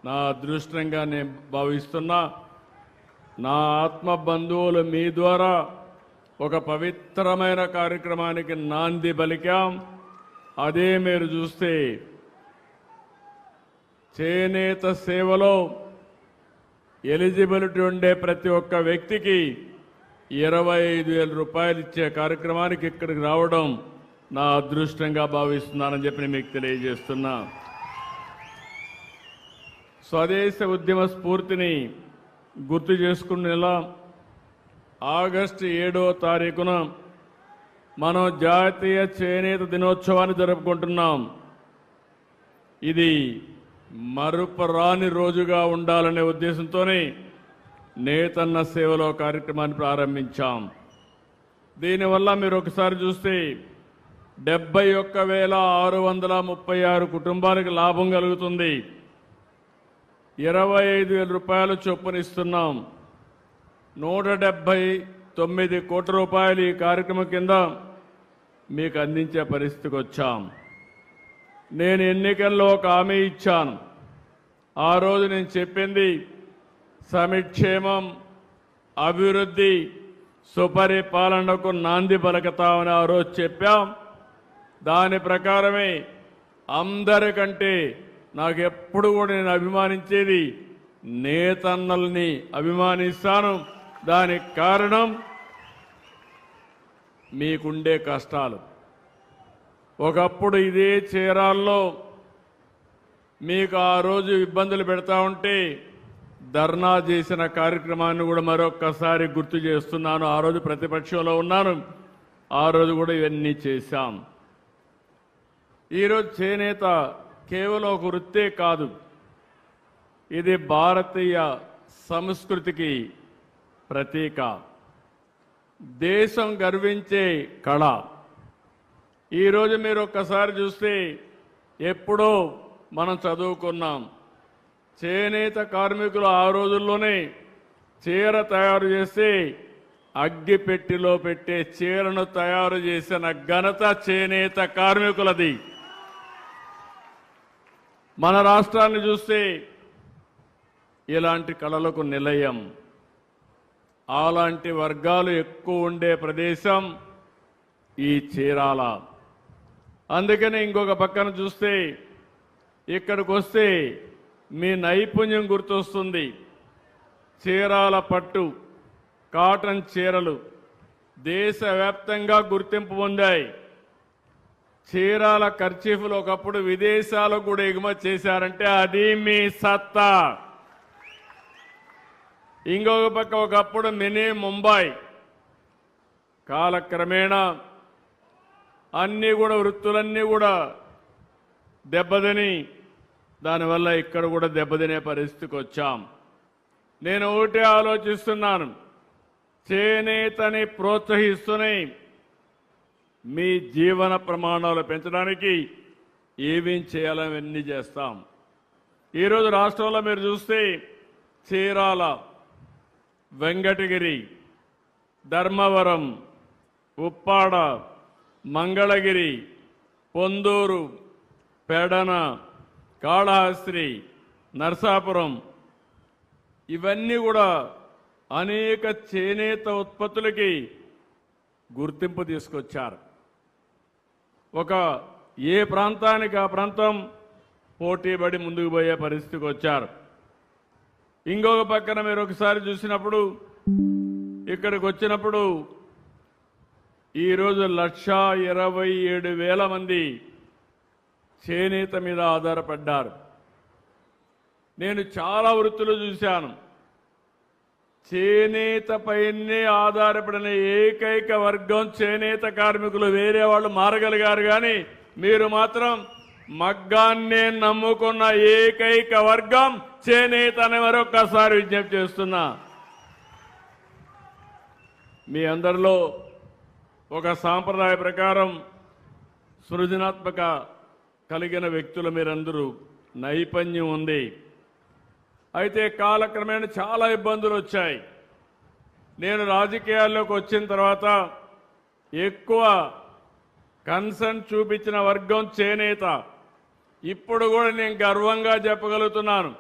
నా అదృష్టంగా నేను భావిస్తున్నా. నా ఆత్మ బంధువులు మీ ద్వారా ఒక పవిత్రమైన కార్యక్రమానికి నాంది పలికాం. అదే మీరు చూస్తే చేనేత సేవలో ఎలిజిబిలిటీ ఉండే ప్రతి ఒక్క వ్యక్తికి 25,000 రూపాయలు ఇచ్చే కార్యక్రమానికి ఇక్కడికి రావడం నా అదృష్టంగా భావిస్తున్నానని చెప్పి మీకు తెలియజేస్తున్నా. స్వదేశ ఉద్యమ స్ఫూర్తిని గుర్తు చేసుకునేలా ఆగస్టు 7వ తారీఖున మనం జాతీయ చేనేత దినోత్సవాన్ని జరుపుకుంటున్నాం. ఇది మరుపురాని రోజుగా ఉండాలనే ఉద్దేశంతోనే నేతన్న సేవలో కార్యక్రమాన్ని ప్రారంభించాం. దీనివల్ల మీరు ఒకసారి చూస్తే 71,636 కుటుంబాలకు లాభం కలుగుతుంది. 25,000 రూపాయలు చొప్పున ఇస్తున్నాం. 179 కోట్ల రూపాయలు ఈ కార్యక్రమం కింద మీకు అందించే పరిస్థితికి వచ్చాం. నేను ఎన్నికల్లో ఒక హామీ ఇచ్చాను. ఆ రోజు నేను చెప్పింది సంక్షేమం, అభివృద్ధి, సుపరిపాలనకు నాంది పలుకుతామని ఆ రోజు చెప్పాం. దాని ప్రకారమే అందరికంటే నాకు ఎప్పుడు కూడా నేను అభిమానించేది నేతన్నల్ని అభిమానిస్తాను. దానికి కారణం మీకుండే కష్టాలు. ఒకప్పుడు ఇదే చీరాల్లో మీకు ఆ రోజు ఇబ్బందులు పెడతా ఉంటే ధర్నా చేసిన కార్యక్రమాన్ని కూడా మరొక్కసారి గుర్తు చేస్తున్నాను. ఆ రోజు ప్రతిపక్షంలో ఉన్నాను. ఆ రోజు కూడా ఇవన్నీ చేశాం. ఈరోజు చేనేత కేవలం ఒక వృత్తే కాదు, ఇది భారతీయ సంస్కృతికి ప్రతీక, దేశం గర్వించే కళ. ఈరోజు మీరు ఒక్కసారి చూస్తే ఎప్పుడో మనం చదువుకున్నాం, చేనేత కార్మికులు ఆ రోజుల్లోనే చీర తయారు చేసి అగ్గిపెట్టిలో పెట్టే చీరను తయారు చేసిన ఘనత చేనేత కార్మికులది. మన రాష్ట్రాన్ని చూస్తే ఇలాంటి కళలకు నిలయం, అలాంటి వర్గాలు ఎక్కువ ఉండే ప్రదేశం ఈ చీరాల. అందుకని ఇంకొక పక్కన చూస్తే ఇక్కడికి వస్తే మీ నైపుణ్యం గుర్తొస్తుంది. చీరాల పట్టు, కాటన్ చీరలు దేశవ్యాప్తంగా గుర్తింపు పొందాయి. చీరాల కర్చీఫ్లు ఒకప్పుడు విదేశాలకు కూడా ఎగుమతి చేశారంటే అది మీ సత్తా. ఇంకొక పక్క ఒకప్పుడు మినీ ముంబై, కాలక్రమేణా అన్నీ కూడా వృత్తులన్నీ కూడా దెబ్బతిని దానివల్ల ఇక్కడ కూడా దెబ్బతినే పరిస్థితికి వచ్చాం. నేను ఒకటే ఆలోచిస్తున్నాను, చేనేతని ప్రోత్సహిస్తూనే మీ జీవన ప్రమాణాలు పెంచడానికి ఏమేం చేయాలని అన్నీ చేస్తాం. ఈరోజు రాష్ట్రంలో మీరు చూస్తే చీరాల, వెంకటగిరి, ధర్మవరం, ఉప్పాడ, మంగళగిరి, పొందూరు, పెడన, కాళహస్తి, నర్సాపురం ఇవన్నీ కూడా అనేక చేనేత ఉత్పత్తులకి గుర్తింపు తీసుకొచ్చారు. ఒక ఏ ప్రాంతానికి ఆ ప్రాంతం పోటీపడి ముందుకు పోయే పరిస్థితికి వచ్చారు. ఇంకొక పక్కన మీరు ఒకసారి చూసినప్పుడు ఇక్కడికి వచ్చినప్పుడు ఈరోజు 1,27,000 మంది చేనేత మీద ఆధారపడ్డారు. నేను చాలా వృత్తులు చూశాను, చేనేత పైనే ఆధారపడిన ఏకైక వర్గం చేనేత కార్మికులు. వేరే వాళ్ళు మారగలిగారు కానీ మీరు మాత్రం మగ్గాన్నే నమ్ముకున్న ఏకైక వర్గం చేనేత అని మరొక్కసారి విజ్ఞప్తి చేస్తున్నా. మీ అందరిలో ఒక సాంప్రదాయ ప్రకారం సృజనాత్మక కలిగిన వ్యక్తులు మీరందరూ, నైపుణ్యం ఉంది. అయితే కాలక్రమేణా చాలా ఇబ్బందులు వచ్చాయి. నేను రాజకీయాల్లోకి వచ్చిన తర్వాత ఎక్కువ కన్సర్న్ చూపించిన వర్గం చేనేత. ఇప్పుడు కూడా నేను గర్వంగా చెప్పగలుగుతున్నాను,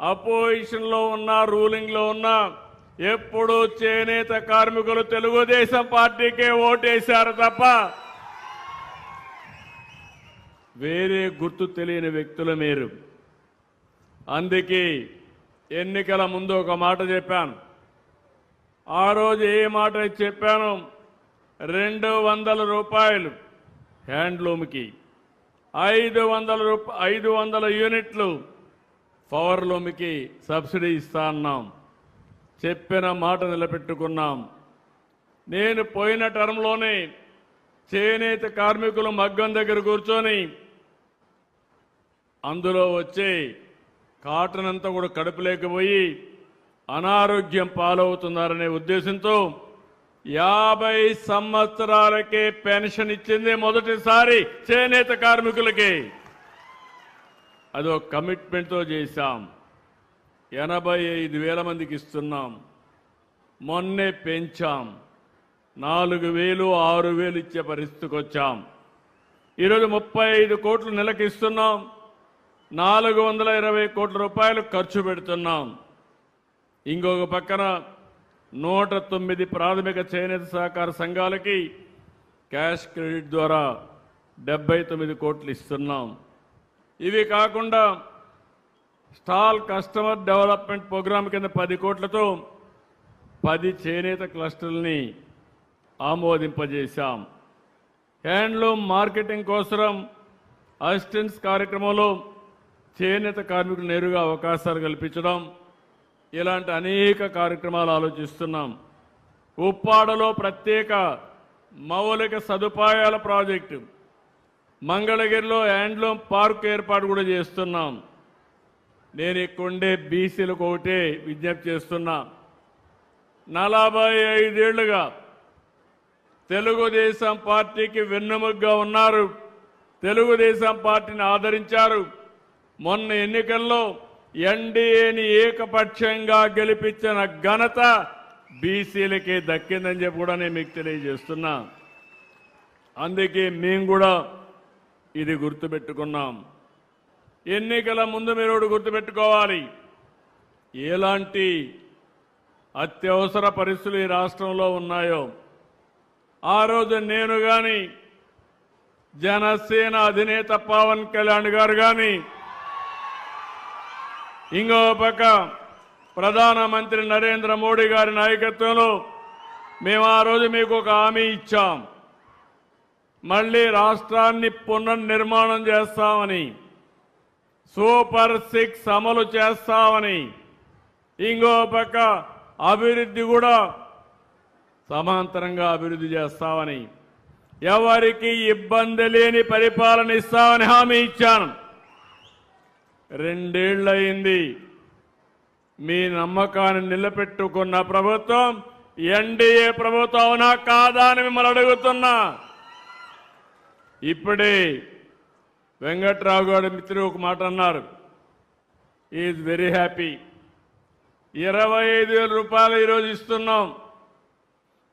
అపోజిషన్లో ఉన్నా రూలింగ్లో ఉన్నా ఎప్పుడూ చేనేత కార్మికులు తెలుగుదేశం పార్టీకే ఓటేశారు తప్ప వేరే గుర్తు తెలియని వ్యక్తులు మీరు. అందుకే ఎన్నికల ముందు ఒక మాట చెప్పాను. ఆ రోజు ఏ మాట చెప్పాను? 200 రూపాయలు హ్యాండ్లూమ్కి, 500 యూనిట్లు పవర్లూమ్కి సబ్సిడీ ఇస్తా అన్నాం. చెప్పిన మాట నిలబెట్టుకున్నాం. నేను పోయిన టర్మ్లోనే చేనేత కార్మికులు మగ్గం దగ్గర కూర్చొని అందులో వచ్చే కాటన్ అంతా కూడా కడుపు లేకపోయి అనారోగ్యం పాలవుతున్నారనే ఉద్దేశంతో 50 సంవత్సరాలకే పెన్షన్ ఇచ్చింది మొదటిసారి చేనేత కార్మికులకి. అది ఒక కమిట్మెంట్తో చేశాం. 85,000 మందికి ఇస్తున్నాం. మొన్నే పెంచాం. 4,000, 6,000 ఇచ్చే పరిస్థితికి వచ్చాం. ఈరోజు 35 కోట్లు నెలకు ఇస్తున్నాం. 420 కోట్ల రూపాయలు ఖర్చు పెడుతున్నాం. ఇంకొక పక్కన 109 ప్రాథమిక చేనేత సహకార సంఘాలకి క్యాష్ క్రెడిట్ ద్వారా 79 కోట్లు ఇస్తున్నాం. ఇవి కాకుండా స్టాల్ కస్టమర్ డెవలప్మెంట్ ప్రోగ్రాం కింద 10 కోట్లతో 10 చేనేత క్లస్టర్లని ఆమోదింపజేశాం. హ్యాండ్లూమ్ మార్కెటింగ్ కోసం అసిస్టెన్స్ కార్యక్రమంలో చేనేత కార్మికులు నేరుగా అవకాశాలు కల్పించడం, ఇలాంటి అనేక కార్యక్రమాలు ఆలోచిస్తున్నాం. ఉప్పాడలో ప్రత్యేక మౌలిక సదుపాయాల ప్రాజెక్టు, మంగళగిరిలో హ్యాండ్లూమ్ పార్క్ ఏర్పాటు కూడా చేస్తున్నాం. నేను ఇక్కడుండే బీసీలకు ఒకటే విజ్ఞప్తి చేస్తున్నా. 45 ఏళ్లుగా తెలుగుదేశం పార్టీకి వెన్నెముగ్గా ఉన్నారు. తెలుగుదేశం పార్టీని ఆదరించారు. మొన్న ఎన్నికల్లో ఎన్డీఏని ఏకపక్షంగా గెలిపించిన ఘనత బీసీలకే దక్కిందని చెప్పి కూడా నేను మీకు తెలియజేస్తున్నా. అందుకే మేము కూడా ఇది గుర్తుపెట్టుకున్నాం. ఎన్నికల ముందు మీరు ఒకటి గుర్తుపెట్టుకోవాలి. ఎలాంటి అత్యవసర పరిస్థితులు ఈ రాష్ట్రంలో ఉన్నాయో ఆ రోజు నేను కానీ, జనసేన అధినేత పవన్ కళ్యాణ్ గారు కానీ, ఇంకో పక్క ప్రధానమంత్రి నరేంద్ర మోడీ గారి నాయకత్వంలో మేము ఆ రోజు మీకు ఒక హామీ ఇచ్చాం. మళ్ళీ రాష్ట్రాన్ని పునర్నిర్మాణం చేస్తామని, సూపర్ 6 అమలు చేస్తామని, ఇంకో పక్క అభివృద్ధి కూడా సమాంతరంగా అభివృద్ధి చేస్తామని, ఎవరికి ఇబ్బంది లేని పరిపాలన ఇస్తామని హామీ ఇచ్చాను. 2 ఏళ్లయింది. మీ నమ్మకాన్ని నిలబెట్టుకున్న ప్రభుత్వం ఎన్డీఏ ప్రభుత్వం అవునా కాదా అని మిమ్మల్ని అడుగుతున్నా. ఇప్పుడే వెంకట్రావు గారి మిత్రుడు ఒక మాట అన్నారు. Is very happy. 25,000 రూపాయలు ఈరోజు ఇస్తున్నాం.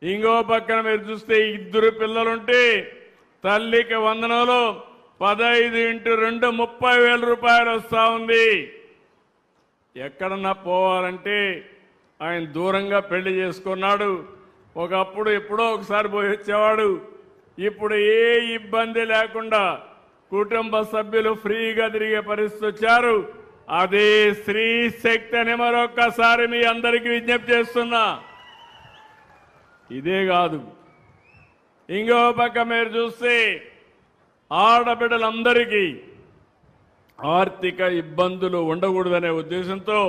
ఇంకో పక్కన మీరు చూస్తే 2 పిల్లలుంటే తల్లికి వందనంలో 15 × 2 30,000 రూపాయలు వస్తా ఉంది. ఎక్కడన్నా పోవాలంటే ఆయన దూరంగా పెళ్లి చేసుకున్నాడు. ఒకప్పుడు ఎప్పుడో ఒకసారి పోయి వచ్చేవాడు. ఇప్పుడు ఏ ఇబ్బంది లేకుండా కుటుంబ సభ్యులు ఫ్రీగా తిరిగే పరిస్థితి వచ్చారు. అదే స్త్రీ శక్తి అని మరొక్కసారి మీ అందరికీ విజ్ఞప్తి చేస్తున్నా. ఇదే కాదు, ఇంకో పక్క మీరు చూస్తే ఆడబిడ్డలందరికీ ఆర్థిక ఇబ్బందులు ఉండకూడదనే ఉద్దేశంతో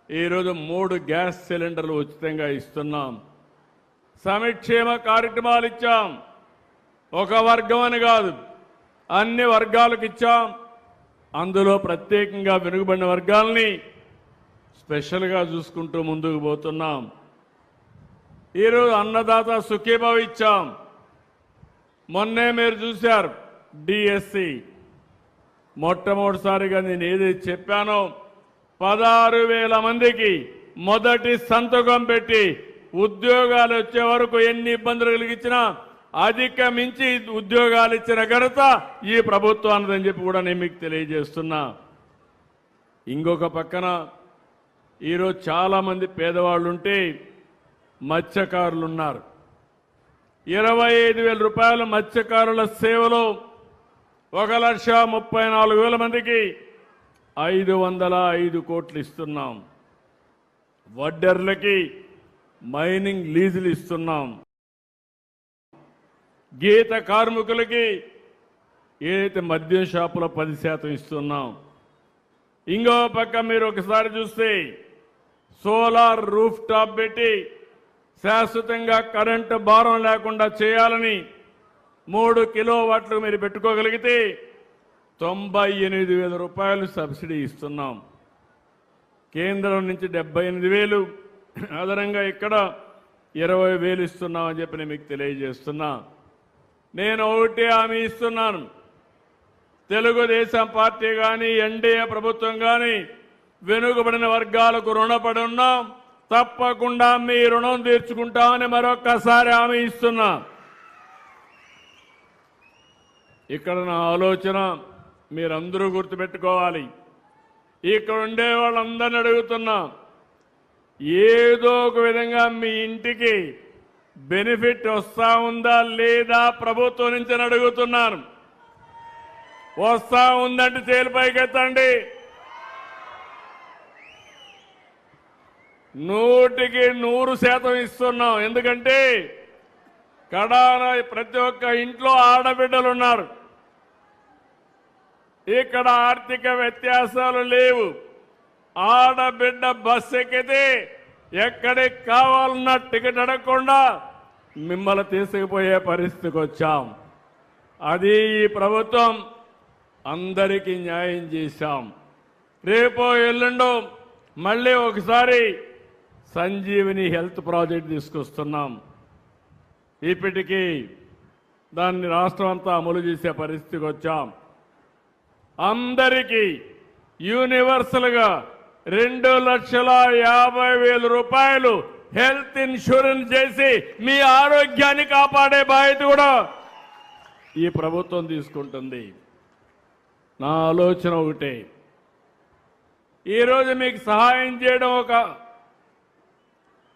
ఈరోజు 3 గ్యాస్ సిలిండర్లు ఉచితంగా ఇస్తున్నాం. సంక్షేమ కార్యక్రమాలు ఇచ్చాం. ఒక వర్గం అని కాదు, అన్ని వర్గాలకు ఇచ్చాం. అందులో ప్రత్యేకంగా వెనుకబడిన వర్గాల్ని స్పెషల్గా చూసుకుంటూ ముందుకు పోతున్నాం. ఈరోజు అన్నదాత సుఖీభావ ఇచ్చాం. మొన్నే మీరు చూశారు డిఎస్సి. మొట్టమొదటిసారిగా నేను ఏదైతే చెప్పానో 16,000 మందికి మొదటి సంతకం పెట్టి ఉద్యోగాలు వచ్చే వరకు ఎన్ని ఇబ్బందులు కలిగించినా అధిగమించి ఉద్యోగాలు ఇచ్చిన ఘనత ఈ ప్రభుత్వానిదని చెప్పి కూడా నేను మీకు తెలియజేస్తున్నా. ఇంకొక పక్కన ఈరోజు చాలామంది పేదవాళ్ళు ఉంటే మత్స్యకారులు ఉన్నారు. 25,000 రూపాయల మత్స్యకారుల సేవలో 1,34,000 మందికి 505 కోట్లు ఇస్తున్నాం. వడ్డెర్లకి మైనింగ్ లీజులు ఇస్తున్నాం. గీత కార్మికులకి ఏదైతే మద్యం షాపులో 10% ఇస్తున్నాం. ఇంకో పక్క మీరు ఒకసారి చూస్తే సోలార్ రూఫ్ టాప్ పెట్టి శాశ్వతంగా కరెంటు భారం లేకుండా చేయాలని 3 కిలోవాట్లు మీరు పెట్టుకోగలిగితే 98,000 రూపాయలు సబ్సిడీ ఇస్తున్నాం. కేంద్రం నుంచి 78,000, అదనంగా ఇక్కడ 20,000 ఇస్తున్నామని చెప్పి నేను మీకు తెలియజేస్తున్నా. నేను ఒకటే హామీ ఇస్తున్నాను, తెలుగుదేశం పార్టీ కానీ ఎన్డీఏ ప్రభుత్వం కానీ వెనుకబడిన వర్గాలకు రుణపడి ఉన్నాం, తప్పకుండా మీ రుణం తీర్చుకుంటామని మరొక్కసారి హామీ ఇస్తున్నా. ఇక్కడ నా ఆలోచన మీరందరూ గుర్తుపెట్టుకోవాలి. ఇక్కడ ఉండే వాళ్ళందరినీ అడుగుతున్నా, ఏదో ఒక విధంగా మీ ఇంటికి బెనిఫిట్ వస్తా ఉందా లేదా ప్రభుత్వం నుంచి అడుగుతున్నాను. వస్తా ఉందంటే చేలు పైకెత్తండి. 100% ఇస్తున్నాం. ఎందుకంటే కడాన ప్రతి ఒక్క ఇంట్లో ఆడబిడ్డలు ఉన్నారు. ఇక్కడ ఆర్థిక వ్యత్యాసాలు లేవు. ఆడబిడ్డ బస్సు ఎక్కితే ఎక్కడికి కావాలన్నా టికెట్ అడగకుండా మిమ్మల్ని తీసుకుపోయే పరిస్థితికి వచ్చాం. అది ఈ ప్రభుత్వం అందరికీ న్యాయం చేశాం. రేపో ఎల్లుండో మళ్ళీ ఒకసారి సంజీవిని హెల్త్ ప్రాజెక్ట్ తీసుకొస్తున్నాం. ఇప్పటికీ దాన్ని రాష్ట్రం అంతా అమలు చేసే పరిస్థితికి వచ్చాం. అందరికీ యూనివర్సల్గా 2,50,000 రూపాయలు హెల్త్ ఇన్సూరెన్స్ చేసి మీ ఆరోగ్యాన్ని కాపాడే బాధ్యత కూడా ఈ ప్రభుత్వం తీసుకుంటుంది. నా ఆలోచన ఒకటే, ఈరోజు మీకు సహాయం చేయడం ఒక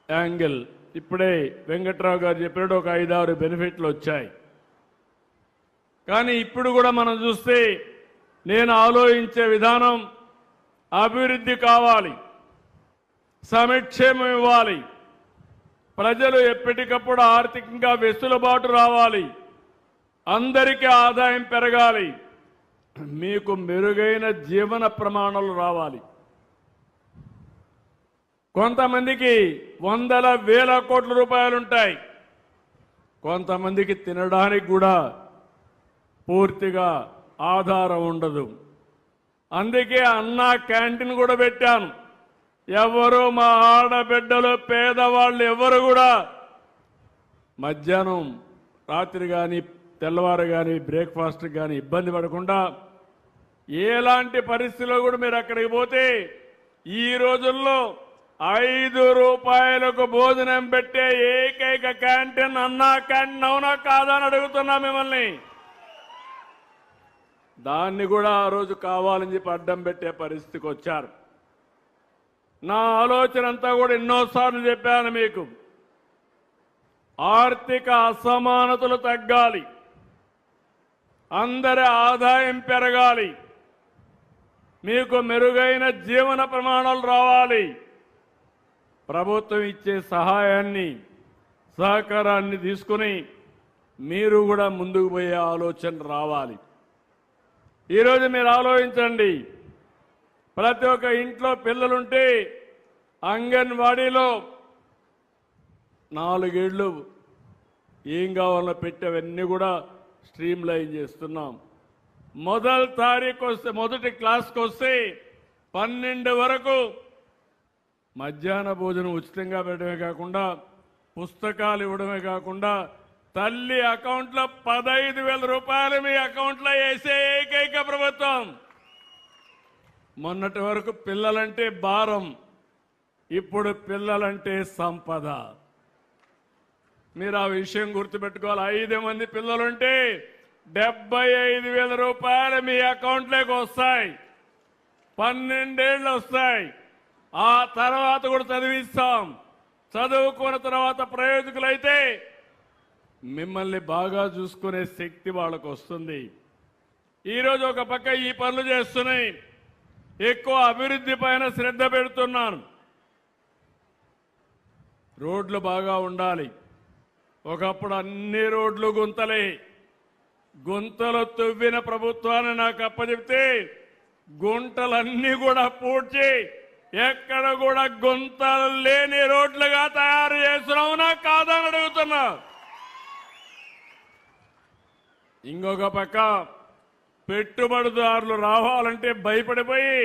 యాంగిల్. ఇప్పుడే వెంకట్రావు గారు చెప్పినట్టు ఒక 5-6 బెనిఫిట్లు వచ్చాయి. కానీ ఇప్పుడు కూడా మనం చూస్తే నేను ఆలోచించే విధానం అభివృద్ధి కావాలి, సంక్షేమం ఇవ్వాలి, ప్రజలు ఎప్పటికప్పుడు ఆర్థికంగా వెసులుబాటు రావాలి, అందరికీ ఆదాయం పెరగాలి, మీకు మెరుగైన జీవన ప్రమాణాలు రావాలి. కొంతమందికి 100,000 కోట్ల రూపాయలుంటాయి, కొంతమందికి తినడానికి కూడా పూర్తిగా ఆధారం ఉండదు. అందుకే అన్నా క్యాంటీన్ కూడా పెట్టాను. ఎవరు మా ఆడబిడ్డలు పేదవాళ్ళు ఎవరు కూడా మధ్యాహ్నం రాత్రి కానీ తెల్లవారు కానీ బ్రేక్ఫాస్ట్ కానీ ఇబ్బంది పడకుండా ఎలాంటి పరిస్థితిలో కూడా మీరు అక్కడికి పోతే ఈ రోజుల్లో 5 రూపాయలకు భోజనం పెట్టే ఏకైక క్యాంటీన్ అన్నా క్యాంటీన్ అవునా కాదా అని అడుగుతున్నా మిమ్మల్ని. దాన్ని కూడా ఆ రోజు కావాలని చెప్పి అడ్డం పెట్టే పరిస్థితికి వచ్చారు. నా ఆలోచన అంతా కూడా ఎన్నోసార్లు చెప్పాను మీకు, ఆర్థిక అసమానతలు తగ్గాలి, అందరి ఆదాయం పెరగాలి, మీకు మెరుగైన జీవన ప్రమాణాలు రావాలి. ప్రభుత్వం ఇచ్చే సహాయాన్ని సహకారాన్ని తీసుకుని మీరు కూడా ముందుకు పోయే ఆలోచన రావాలి. ఈరోజు మీరు ఆలోచించండి, ప్రతి ఒక్క ఇంట్లో పిల్లలుంటే అంగన్వాడీలో 4 ఏళ్ళు ఏం కావాలో పెట్టేవన్నీ కూడా స్ట్రీమ్ లైన్ చేస్తున్నాం. మొదటి క్లాస్కి వస్తే 12 వరకు మధ్యాహ్న భోజనం ఉచితంగా పెట్టడమే కాకుండా పుస్తకాలు ఇవ్వడమే కాకుండా తల్లి అకౌంట్లో 15,000 రూపాయలు మీ అకౌంట్లో వేసే ఏకైక ప్రభుత్వం. మొన్నటి వరకు పిల్లలంటే భారం, ఇప్పుడు పిల్లలంటే సంపద. మీరు ఆ విషయం గుర్తుపెట్టుకోవాలి. 5 మంది పిల్లలుంటే 75,000 రూపాయలు మీ అకౌంట్లోకి వస్తాయి. 12 ఏళ్ళు వస్తాయి. ఆ తర్వాత కూడా చదివిస్తాం. చదువుకున్న తర్వాత ప్రయోజకులైతే మిమ్మల్ని బాగా చూసుకునే శక్తి వాళ్ళకు వస్తుంది. ఈరోజు ఒక పక్క ఈ పనులు చేస్తున్నాయి, ఎక్కువ అభివృద్ధి పైన శ్రద్ధ పెడుతున్నాను. రోడ్లు బాగా ఉండాలి. ఒకప్పుడు అన్ని రోడ్లు గుంతలే. గుంతలు తవ్విన ప్రభుత్వాన్ని నాకు అప్పచెప్తే గుంటలన్నీ కూడా పూడ్చి ఎక్కడ కూడా గుంతలు లేని రోడ్లుగా తయారు చేస్తున్నావునా కాదని అడుగుతున్నా. ఇంకొక పక్క పెట్టుబడిదారులు రావాలంటే భయపడిపోయి